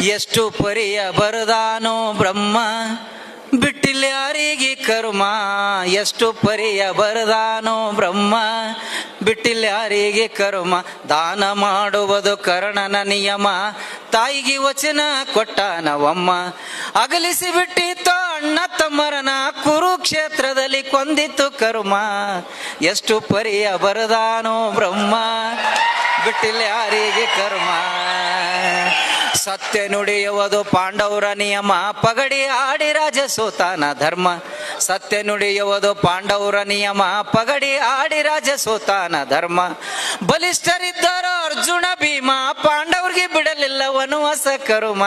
ಎಷ್ಟು ಪರಿಯ ಬರದಾನೋ ಬ್ರಹ್ಮ ಬಿಟ್ಟಿಲ್ಲ ಯಾರಿಗೆ ಕರ್ಮ. ಎಷ್ಟು ಪರಿಯ ಬರದಾನೋ ಬ್ರಹ್ಮ ಬಿಟ್ಟಿಲ್ಲ ಯಾರಿಗೆ ಕರ್ಮ. ದಾನ ಮಾಡುವುದು ಕರ್ಣನ ನಿಯಮ, ತಾಯಿಗೆ ವಚನ ಕೊಟ್ಟನವಮ್ಮ. ಅಗಲಿಸಿ ಬಿಟ್ಟಿತ್ತು ಅಣ್ಣ ತಮ್ಮರನ, ಕುರುಕ್ಷೇತ್ರದಲ್ಲಿ ಕೊಂದಿತ್ತು ಕರ್ಮ. ಎಷ್ಟು ಪರಿಯ ಬರದಾನೋ ಬ್ರಹ್ಮ ಬಿಟ್ಟಿಲ್ಲ ಯಾರಿಗೆ ಕರ್ಮ. ಸತ್ಯ ನುಡಿಯುವುದು ಪಾಂಡವರ ನಿಯಮ, ಪಗಡಿ ಆಡಿ ರಾಜ ಸೋತಾನ ಧರ್ಮ. ಸತ್ಯ ನುಡಿಯುವುದು ಪಾಂಡವರ ನಿಯಮ, ಪಗಡಿ ಆಡಿ ರಾಜ ಸೋತಾನ ಧರ್ಮ. ಬಲಿಷ್ಠರಿದ್ದರು ಅರ್ಜುನ ಭೀಮ, ಪಾಂಡವರಿಗೆ ಬಿಡಲಿಲ್ಲ ವನವಾಸ ಕರ್ಮ.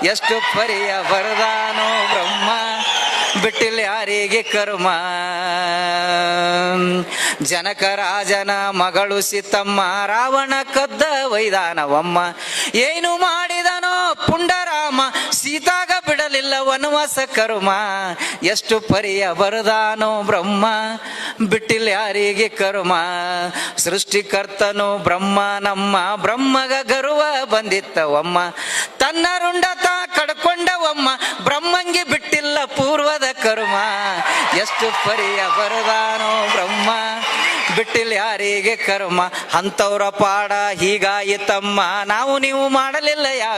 ಎಷ್ಟು ಪರಿಯ ಬರದಾನೋ ಬ್ರಹ್ಮ ಬಿಟ್ಟಿಲ್ಲ ಯಾರಿಗೆ ಕರ್ಮ. ಜನಕ ರಾಜನ ಮಗಳು ಸೀತಮ್ಮ, ರಾವಣ ಕದ್ದ ವೈದಾನವಮ್ಮ. ಏನು ಮಾಡಿದನೋ ಪುಂಡರಾಮ, ಸೀತಾಗ ಬಿಡಲಿಲ್ಲ ವನವಾಸ ಕರ್ಮ. ಎಷ್ಟು ಪರಿಯ ಬರದಾನೋ ಬ್ರಹ್ಮ ಬಿಟ್ಟಿಲ್ಲ ಯಾರಿಗೆ ಕರ್ಮ. ಸೃಷ್ಟಿಕರ್ತನು ಬ್ರಹ್ಮ ನಮ್ಮ, ಬ್ರಹ್ಮಗ ಗರ್ವ ಬಂದಿತ್ತವಮ್ಮ. ತನ್ನ ರುಂಡತ ಕಡ್ಕೊಂಡವಮ್ಮ, ಬ್ರಹ್ಮಂಗೆ ಬಿಟ್ಟಿಲ್ಲ ಪೂರ್ವದ ಕರ್ಮ. ಎಷ್ಟು ಪರಿಯ ಬರದಾನೋ ಬ್ರಹ್ಮ ಬಿಟ್ಟಿಲ್ಲ ಯಾರಿಗೆ ಕರ್ಮ. ಅಂತವ್ರ ಪಾಡ ಹೀಗಾಯಿತಮ್ಮ, ನಾವು ನೀವು ಮಾಡಲಿಲ್ಲ